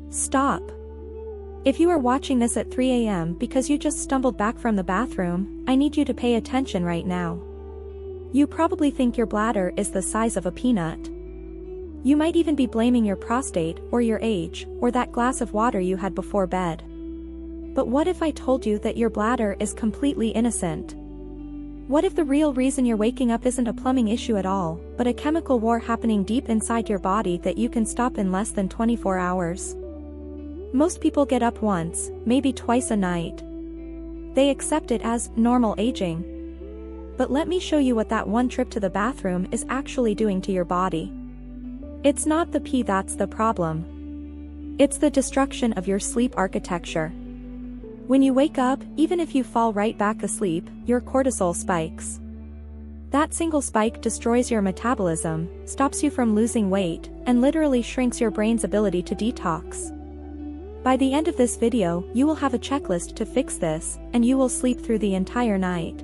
Stop. If you are watching this at 3 a.m. because you just stumbled back from the bathroom, I need you to pay attention right now. You probably think your bladder is the size of a peanut. You might even be blaming your prostate, or your age, or that glass of water you had before bed. But what if I told you that your bladder is completely innocent? What if the real reason you're waking up isn't a plumbing issue at all, but a chemical war happening deep inside your body that you can stop in less than 24 hours? Most people get up once, maybe twice a night. They accept it as normal aging. But let me show you what that one trip to the bathroom is actually doing to your body. It's not the pee that's the problem. It's the destruction of your sleep architecture. When you wake up, even if you fall right back asleep, your cortisol spikes. That single spike destroys your metabolism, stops you from losing weight, and literally shrinks your brain's ability to detox. By the end of this video, you will have a checklist to fix this, and you will sleep through the entire night.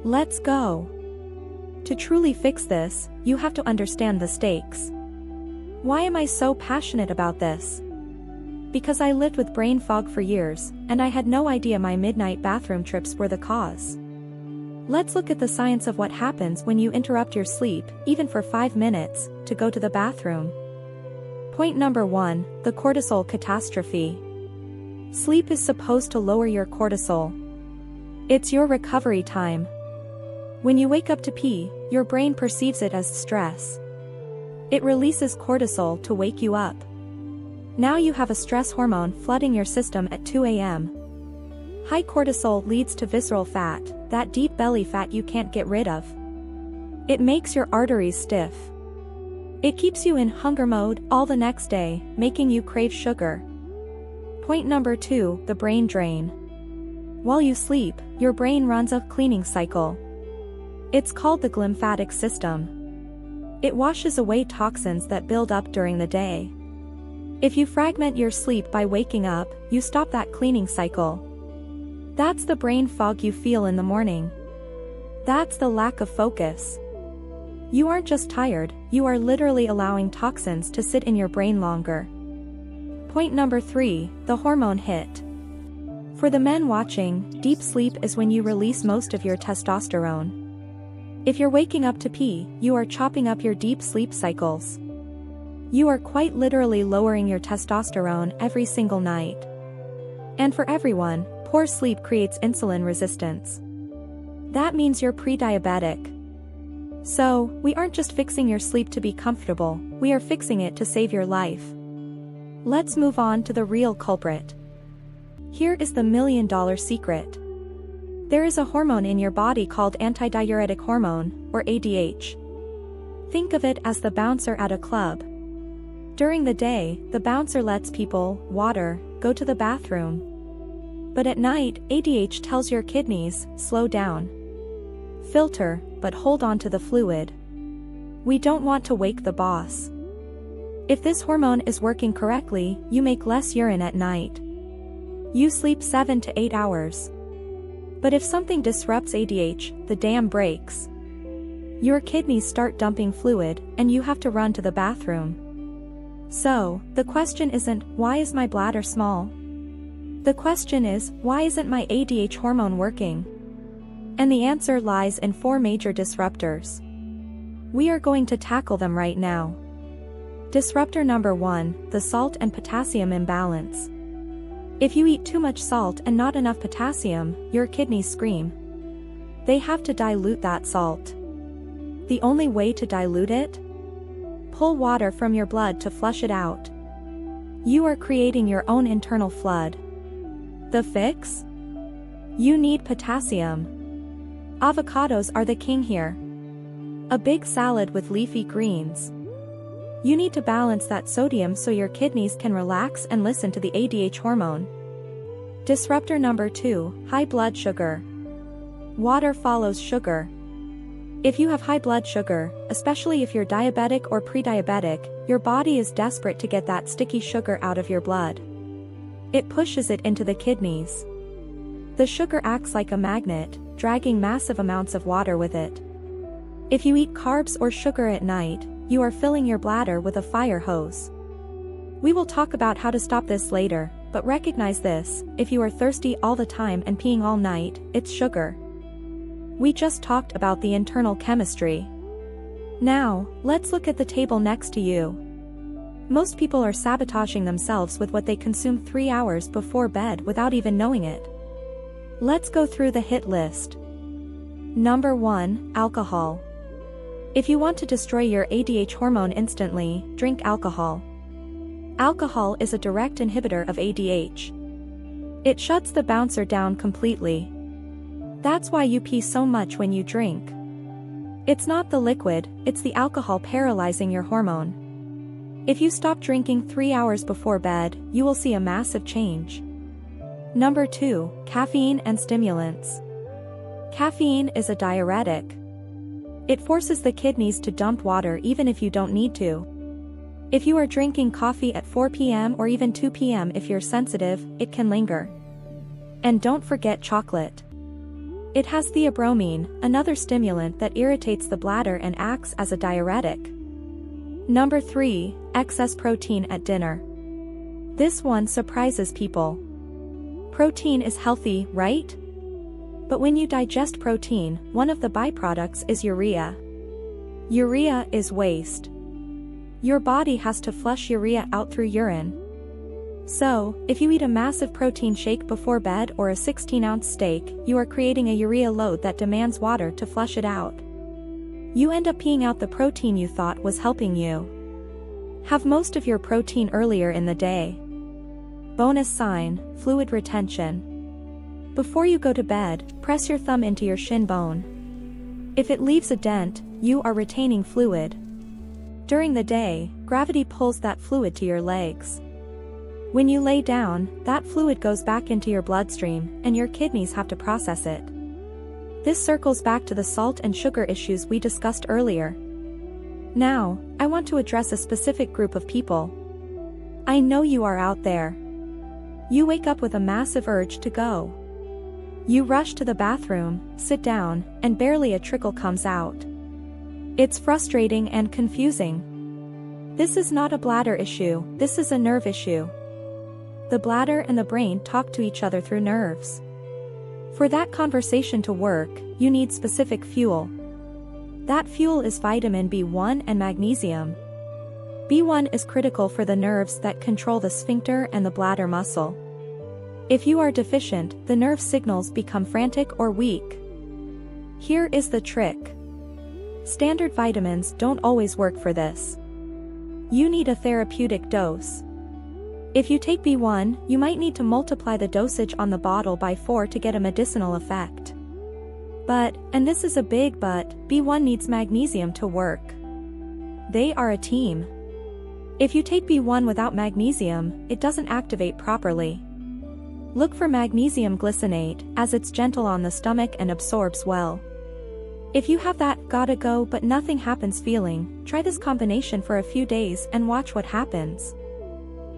Let's go. To truly fix this, you have to understand the stakes. Why am I so passionate about this? Because I lived with brain fog for years, and I had no idea my midnight bathroom trips were the cause. Let's look at the science of what happens when you interrupt your sleep, even for 5 minutes, to go to the bathroom. Point number 1, the cortisol catastrophe. Sleep is supposed to lower your cortisol. It's your recovery time. When you wake up to pee, your brain perceives it as stress. It releases cortisol to wake you up. Now you have a stress hormone flooding your system at 2 a.m. High cortisol leads to visceral fat, that deep belly fat you can't get rid of. It makes your arteries stiff. It keeps you in hunger mode all the next day, making you crave sugar. Point number 2, the brain drain. While you sleep, your brain runs a cleaning cycle. It's called the glymphatic system. It washes away toxins that build up during the day. If you fragment your sleep by waking up, you stop that cleaning cycle. That's the brain fog you feel in the morning. That's the lack of focus. You aren't just tired, you are literally allowing toxins to sit in your brain longer. Point number 3, the hormone hit. For the men watching, deep sleep is when you release most of your testosterone. If you're waking up to pee, you are chopping up your deep sleep cycles. You are quite literally lowering your testosterone every single night. And for everyone, poor sleep creates insulin resistance. That means you're pre-diabetic. So, we aren't just fixing your sleep to be comfortable, we are fixing it to save your life. Let's move on to the real culprit. Here is the $1 million secret. There is a hormone in your body called Anti-Diuretic Hormone, or ADH. Think of it as the bouncer at a club. During the day, the bouncer lets people, water, go to the bathroom. But at night, ADH tells your kidneys, slow down. Filter, but hold on to the fluid. We don't want to wake the boss. If this hormone is working correctly, you make less urine at night. You sleep 7 to 8 hours. But if something disrupts ADH, the dam breaks. Your kidneys start dumping fluid, and you have to run to the bathroom. So, the question isn't, why is my bladder small? The question is, why isn't my ADH hormone working? And the answer lies in 4 major disruptors. We are going to tackle them right now. Disruptor number 1, the salt and potassium imbalance. If you eat too much salt and not enough potassium, your kidneys scream. They have to dilute that salt. The only way to dilute it? Pull water from your blood to flush it out. You are creating your own internal flood. The fix? You need potassium. Avocados are the king here. A big salad with leafy greens. You need to balance that sodium so your kidneys can relax and listen to the ADH hormone. Disruptor number 2, high blood sugar. Water follows sugar. If you have high blood sugar, especially if you're diabetic or pre-diabetic, your body is desperate to get that sticky sugar out of your blood. It pushes it into the kidneys. The sugar acts like a magnet, dragging massive amounts of water with it. If you eat carbs or sugar at night, you are filling your bladder with a fire hose. We will talk about how to stop this later, but recognize this: if you are thirsty all the time and peeing all night, it's sugar. We just talked about the internal chemistry. Now, let's look at the table next to you. Most people are sabotaging themselves with what they consume 3 hours before bed without even knowing it. Let's go through the hit list. Number 1, alcohol. If you want to destroy your ADH hormone instantly, drink alcohol. Alcohol is a direct inhibitor of ADH. It shuts the bouncer down completely. That's why you pee so much when you drink. It's not the liquid, it's the alcohol paralyzing your hormone. If you stop drinking 3 hours before bed, you will see a massive change. Number 2, caffeine and stimulants. Caffeine is a diuretic. It forces the kidneys to dump water even if you don't need to. If you are drinking coffee at 4 p.m. or even 2 p.m. if you're sensitive, it can linger. And don't forget chocolate. It has theobromine, another stimulant that irritates the bladder and acts as a diuretic. Number 3, excess protein at dinner. This one surprises people. Protein is healthy, right? But when you digest protein, one of the byproducts is urea. Urea is waste. Your body has to flush urea out through urine. So, if you eat a massive protein shake before bed or a 16-ounce steak, you are creating a urea load that demands water to flush it out. You end up peeing out the protein you thought was helping you. Have most of your protein earlier in the day. Bonus sign, fluid retention. Before you go to bed, press your thumb into your shin bone. If it leaves a dent, you are retaining fluid. During the day, gravity pulls that fluid to your legs. When you lay down, that fluid goes back into your bloodstream, and your kidneys have to process it. This circles back to the salt and sugar issues we discussed earlier. Now, I want to address a specific group of people. I know you are out there. You wake up with a massive urge to go. You rush to the bathroom, sit down, and barely a trickle comes out. It's frustrating and confusing. This is not a bladder issue, this is a nerve issue. The bladder and the brain talk to each other through nerves. For that conversation to work, you need specific fuel. That fuel is vitamin B1 and magnesium. B1 is critical for the nerves that control the sphincter and the bladder muscle. If you are deficient, the nerve signals become frantic or weak. Here is the trick. Standard vitamins don't always work for this. You need a therapeutic dose. If you take B1, you might need to multiply the dosage on the bottle by 4 to get a medicinal effect. But, and this is a big but, B1 needs magnesium to work. They are a team. If you take B1 without magnesium, it doesn't activate properly. Look for magnesium glycinate, as it's gentle on the stomach and absorbs well. If you have that gotta go but nothing happens feeling, try this combination for a few days and watch what happens.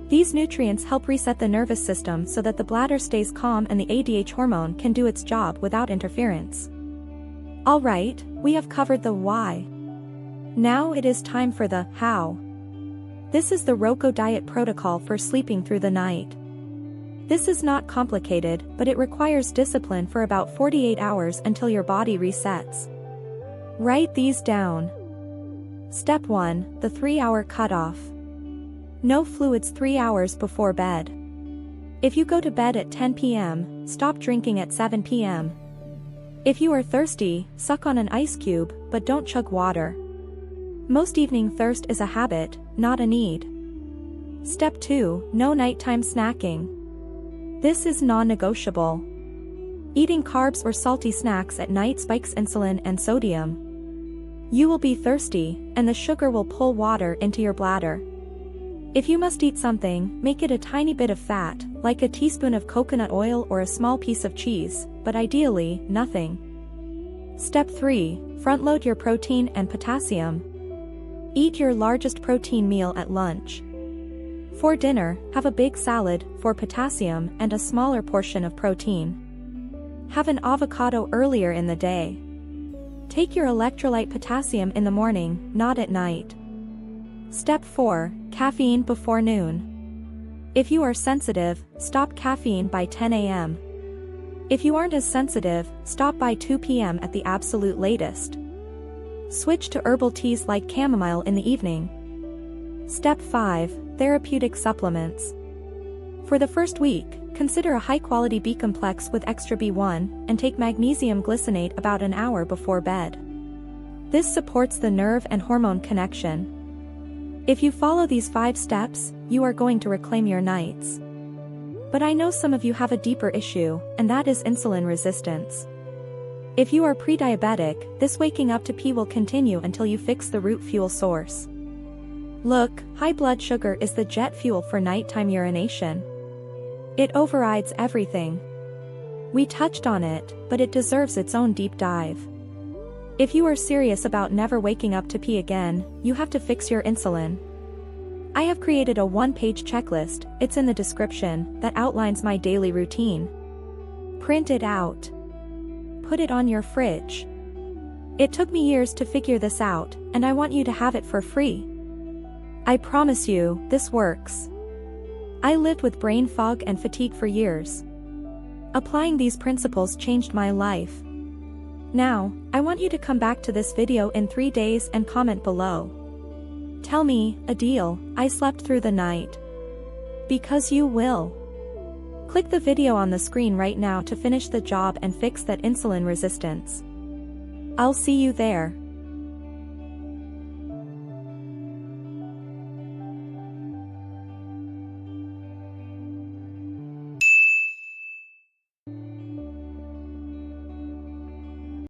These nutrients help reset the nervous system so that the bladder stays calm and the ADH hormone can do its job without interference. Alright, we have covered the why. Now it is time for the how. This is the Roco diet protocol for sleeping through the night. This is not complicated, but it requires discipline for about 48 hours until your body resets. Write these down. Step 1, the 3-hour cutoff. No fluids 3 hours before bed. If you go to bed at 10 p.m., stop drinking at 7 p.m. If you are thirsty, suck on an ice cube, but don't chug water. Most evening thirst is a habit, not a need. Step 2, no nighttime snacking. This is non-negotiable. Eating carbs or salty snacks at night spikes insulin and sodium. You will be thirsty, and the sugar will pull water into your bladder. If you must eat something, make it a tiny bit of fat, like a teaspoon of coconut oil or a small piece of cheese, but ideally, nothing. Step 3, front-load your protein and potassium. Eat your largest protein meal at lunch. For dinner, have a big salad, for potassium, and a smaller portion of protein. Have an avocado earlier in the day. Take your electrolyte potassium in the morning, not at night. Step 4, caffeine before noon. If you are sensitive, stop caffeine by 10 a.m. If you aren't as sensitive, stop by 2 p.m. at the absolute latest. Switch to herbal teas like chamomile in the evening. Step 5. Therapeutic supplements. For the first week, consider a high-quality B complex with extra B1, and take magnesium glycinate about an hour before bed. This supports the nerve and hormone connection. If you follow these 5 steps, you are going to reclaim your nights. But I know some of you have a deeper issue, and that is insulin resistance. If you are pre-diabetic, this waking up to pee will continue until you fix the root fuel source. Look, high blood sugar is the jet fuel for nighttime urination. It overrides everything. We touched on it, but it deserves its own deep dive. If you are serious about never waking up to pee again, you have to fix your insulin. I have created a 1-page checklist, it's in the description, that outlines my daily routine. Print it out. Put it on your fridge. It took me years to figure this out, and I want you to have it for free. I promise you, this works. I lived with brain fog and fatigue for years. Applying these principles changed my life. Now, I want you to come back to this video in 3 days and comment below. Tell me, Adil, I slept through the night. Because you will. Click the video on the screen right now to finish the job and fix that insulin resistance. I'll see you there.